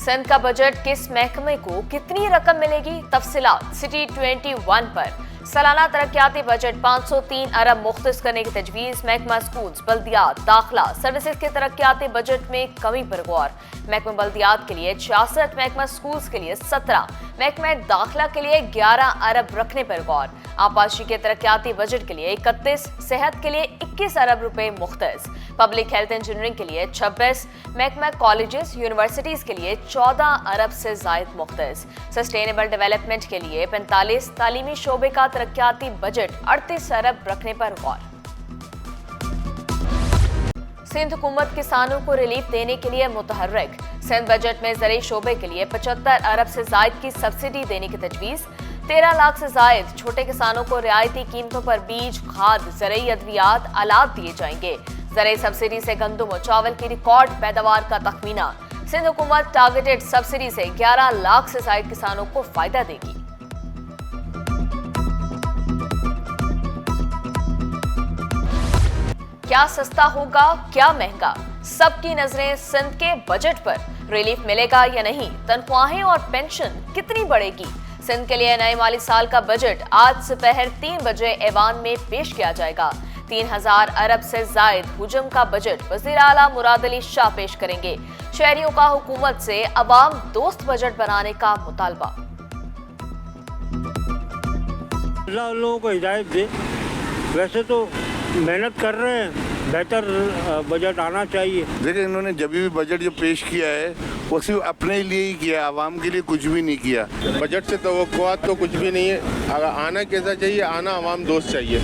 सिंध का बजट किस महकमे को कितनी रकम मिलेगी, तफसीलात सिटी 21 पर। सालाना तरक्याती बजट 503 अरब मुख्तस करने की तजवीज़। महकमा स्कूल्स, बल्दियात, दाखिला सर्विसेज के तरक्याती बजट में कमी पर गौर। महकमा बल्दियात के लिए 66, महकमा स्कूल्स के लिए 17, महकमा दाखिला के लिए 11 अरब रखने पर गौर। आपाशी के तरक्याती बजट के लिए 31, सेहत के लिए 21 अरब रुपए मुख्तस। पब्लिक हेल्थ इंजीनियरिंग के लिए 26, महकमा कॉलेजेस यूनिवर्सिटीज के लिए 14 अरब से जायद मुख्तस। सस्टेनेबल डेवलपमेंट के लिए 45, तालीमी शोबे का तरक्याती बजट 38 अरब रखने पर गौर। सिंध हुकूमत किसानों को रिलीफ देने के लिए मुतहर्रिक। सिंध बजट में ज़राई शोबे के लिए 75 अरब से जायद की सब्सिडी देने की तजवीज़। 13 लाख से जायद छोटे किसानों को रियायती कीमतों पर बीज, खाद, ज़राई अद्वियात, आलात दिए जाएंगे। ज़राई सब्सिडी से गंदम और चावल की रिकॉर्ड पैदावार का तखमीना। सिंध हुकूमत टारगेटेड सब्सिडी से 11 लाख से जायद किसानों को फायदा देगी। क्या सस्ता होगा, क्या महंगा, सबकी नजरें सिंध के बजट पर। रिलीफ मिलेगा या नहीं, तनख्वाहें और पेंशन कितनी बढ़ेगी। सिंध के लिए नए माली साल का बजट आज दोपहर 3 बजे ऐवान में पेश किया जाएगा। 3000 अरब से जायद हुजम का बजट वज़ीर आला मुराद अली शाह पेश करेंगे। शहरियों का हुकूमत से अवाम दोस्त बजट बनाने का मुतालबा। अल्लाह उन लोगों को हिदायत दे। वैसे तो मेहनत कर रहे हैं, बेहतर बजट आना चाहिए। देखिए, इन्होंने जब भी बजट जो पेश किया है वो सिर्फ अपने लिए ही किया, आवाम के लिए कुछ भी नहीं किया। बजट से तवक्कुआत तो कुछ भी नहीं है। अगर आना कैसा चाहिए, आना आवाम दोस्त चाहिए।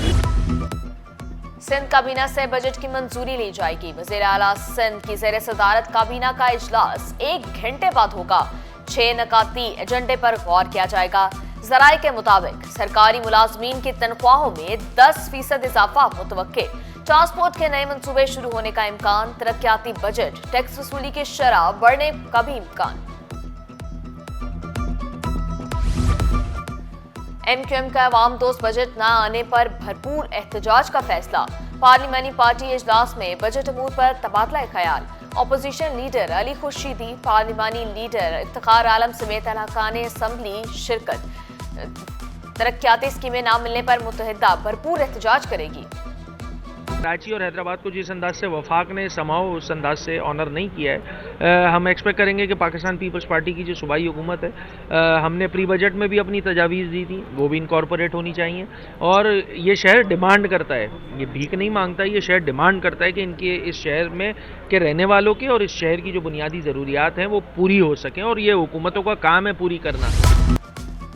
सिंध काबीना से बजट की मंजूरी ली जाएगी। वज़ीर आला सिंध की ज़ेर सदारत काबीना का इजलास 1 घंटे बाद होगा। 6 नकाती एजेंडे पर गौर किया जाएगा। ज़राए के मुताबिक सरकारी मुलाजमीन की तनख्वाहों में 10% इजाफा मुतवक्के। ट्रांसपोर्ट के नए मंसूबे शुरू होने का इम्कान। तरक्याती बजट, टैक्स वसूली की शरह बढ़ने का भी इम्कान। MQM का अवाम दोस्त बजट न आने पर भरपूर एहतजाज का फैसला। पार्लिमानी पार्टी इजलास में बजट अमूर पर तबादला ख्याल। अपोजिशन लीडर अली खुर्शीदी, पार्लिमानी लीडर इफ्तिखार आलम समेत अरकान असम्बली शिरकत। तरक्याती स्कीमें न मिलने पर मुत्तहिदा भरपूर एहतजाज करेगी। कराची और हैदराबाद को जिस अंदाज से वफाक ने समाओ उस अंदाज से ऑनर नहीं किया है, हम एक्सपेक्ट करेंगे कि पाकिस्तान पीपल्स पार्टी की जो सूबाई हुकूमत है, हमने प्री बजट में भी अपनी तजावीज़ दी थी, वो भी इनकॉर्पोरेट होनी चाहिए। और ये शहर डिमांड करता है, ये भीख नहीं मांगता, ये शहर डिमांड करता है कि इनके इस शहर में के रहने वालों के और इस शहर की जो बुनियादी ज़रूरियात हैं वो पूरी हो सकें, और ये हुकूमतों का काम है पूरी करना।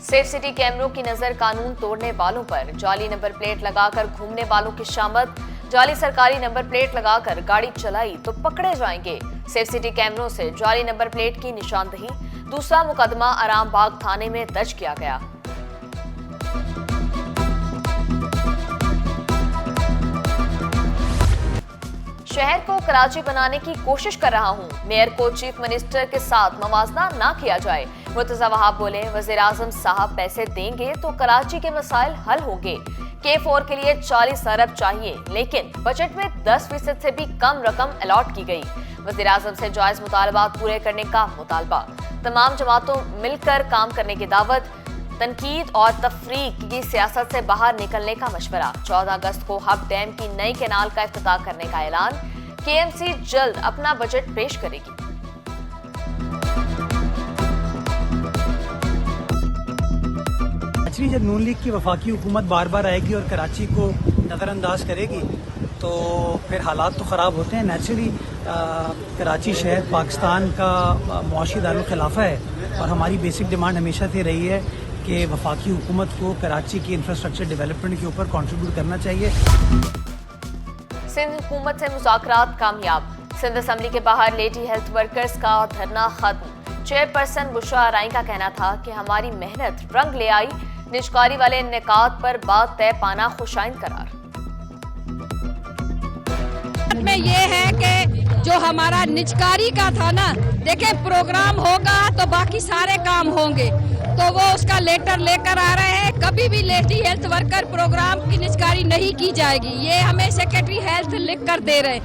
सेफ सिटी कैमरों की नजर कानून तोड़ने वालों पर। जाली नंबर प्लेट लगाकर घूमने वालों की शामत। जाली सरकारी नंबर प्लेट लगाकर गाड़ी चलाई तो पकड़े जाएंगे। सेफ सिटी कैमरों से जाली नंबर प्लेट की निशानदही। दूसरा मुकदमा आराम बाग थाने में दर्ज किया गया। शहर को कराची बनाने की कोशिश कर रहा हूं। मेयर को चीफ मिनिस्टर के साथ मवाजना ना किया जाए। मुर्तजा वहाब बोले, वज़ीर आज़म साहब पैसे देंगे तो कराची के मसाइल हल होंगे। K4 के लिए 40 अरब चाहिए, लेकिन बजट में 10% से भी कम रकम अलॉट की गई। वज़ीर आज़म से जायज मुतालबात पूरे करने का मुतालबा। तमाम जमातों मिलकर काम करने की दावत। तनकीद और तफरीक की सियासत से बाहर निकलने का मशवरा। 14 अगस्त को हब डैम की नई कैनाल का इफ्तिताह करने का ऐलान। KMC जल्द अपना बजट पेश करेगी। एक्चुअली जब नून लीग की वफाकी हुकूमत बार बार आएगी और कराची को नज़रअंदाज करेगी तो फिर हालात तो ख़राब होते हैं। नेचुरली कराची शहर पाकिस्तान का मुआशी दारुल खिलाफा है और हमारी बेसिक डिमांड हमेशा से रही है कि वफाकी हुकूमत को कराची की इंफ्रास्ट्रक्चर डेवलपमेंट के ऊपर कंट्रीब्यूट करना चाहिए। सिंध हुकूमत से मुज़ाकरात कामयाब। सिंध असम्बली के बाहर लेडी हेल्थ वर्कर्स का धरना खत्म। चेयरपर्सन बुशरा राई का कहना था कि हमारी मेहनत रंग ले आई। निजकारी वाले निकात पर बात तय पाना खुशाइन करार। में ये है कि जो हमारा निजकारी का था ना, देखें प्रोग्राम होगा तो बाकी सारे काम होंगे, तो वो उसका लेटर लेकर आ रहे हैं। कभी भी लेडी हेल्थ वर्कर प्रोग्राम की निजकारी नहीं की जाएगी, ये हमें सेक्रेटरी हेल्थ लिख कर दे रहे।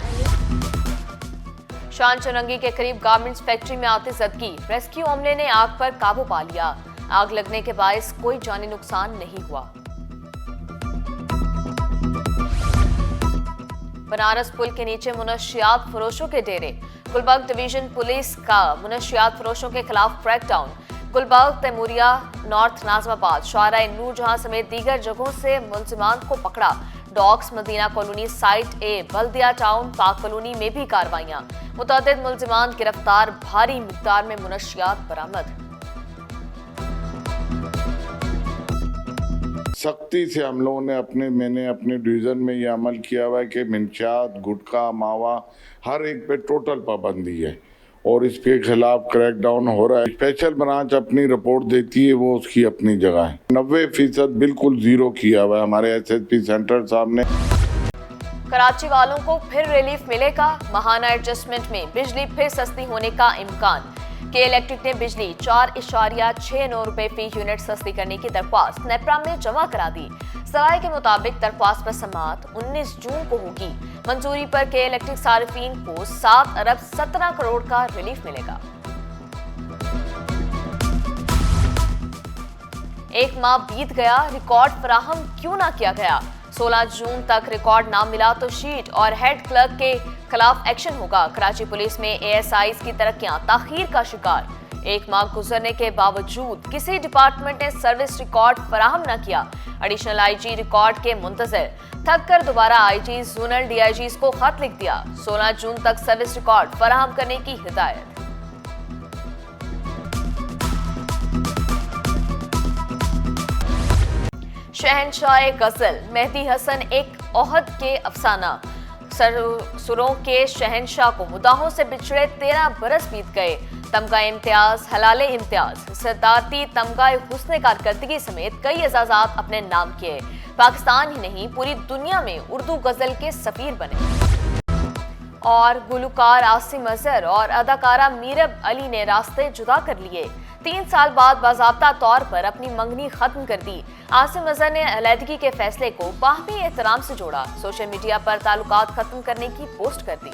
शान चौरंगी के करीब गारमेंट्स फैक्ट्री में आती जदगी, रेस्क्यू अमले ने आग पर काबू पा लिया। आग लगने के बायस कोई जानी नुकसान नहीं हुआ। बनारस पुल के नीचे मुनशियात फरोशों के डेरे, गुलबर्ग डिवीजन पुलिस का मुनशियात फरोशों के खिलाफ क्रैकडाउन। गुलबर्ग, तैमूरिया, नॉर्थ नाजमाबाद, शाहराह नूरजहां समेत दीगर जगहों से मुलजिमान को पकड़ा। डॉक्स, मदीना कॉलोनी, साइट ए, बल्दिया टाउन, पाक कॉलोनी में भी कार्रवाइयां। मुतअद्दिद मुलजिमान गिरफ्तार, भारी मिकदार में मुनशियात बरामद। सख्ती से हम लोगों ने मैंने अपने डिवीज़न में ये अमल किया हुआ है कि मिनशात, गुटखा, मावा हर एक पे टोटल पाबंदी है और इसके खिलाफ क्रैकडाउन हो रहा है। स्पेशल ब्रांच अपनी रिपोर्ट देती है, वो उसकी अपनी जगह है। 90% बिल्कुल जीरो किया हुआ है हमारे SSP सेंटर साहब ने। कराची वालों को फिर रिलीफ मिलेगा, महाना एडजस्टमेंट में बिजली फिर सस्ती होने का इम्कान। के इलेक्ट्रिक ने बिजली 4.69 रुपए फी यूनिट सस्ती करने की दरख्वास्त नेपरा में जमा करा दी। सराय के मुताबिक दरख्वास्त पर समाअत 19 जून को होगी। मंजूरी पर के इलेक्ट्रिक सार्फिन को 7 अरब 17 करोड़ का रिलीफ मिलेगा। एक माह बीत गया, रिकॉर्ड फराहम क्यों ना किया गया? 16 जून तक रिकॉर्ड ना मिला तो शीट और हेड क्लर्क के खिलाफ एक्शन होगा। कराची पुलिस में ASIs की तरक्कियां ताखीर का शिकार। एक माह गुजरने के बावजूद किसी डिपार्टमेंट ने सर्विस रिकॉर्ड फराहम न किया। एडिशनल IG रिकॉर्ड के मुंतजर, थक कर दोबारा IGs, जोनल DIGs को खत लिख दिया। 16 जून तक सर्विस रिकॉर्ड फराहम करने की हिदायत। शहनशाह गजल मेहदी हसन एक ओहद के अफसाना। सुरों के शहनशाह को मुदाहों से बिछड़े 13 बरस बीत गए। तमगा इम्तियाज, हलाले इम्तियाज, सदारती तमगा हुस्न कारकर्दगी समेत कई एजाजात अपने नाम किए। पाकिस्तान ही नहीं पूरी दुनिया में उर्दू गजल के सफीर बने। और गुलकार आसिम अजहर और अदाकारा मीरब अली ने रास्ते जुदा कर लिए। 3 साल बाद बाज़ाब्ता तौर पर अपनी मंगनी खत्म कर दी। आसिम अजहर ने अलहदगी के फैसले को बाहमी एहतराम से जोड़ा। सोशल मीडिया पर ताल्लुकात खत्म करने की पोस्ट कर दी।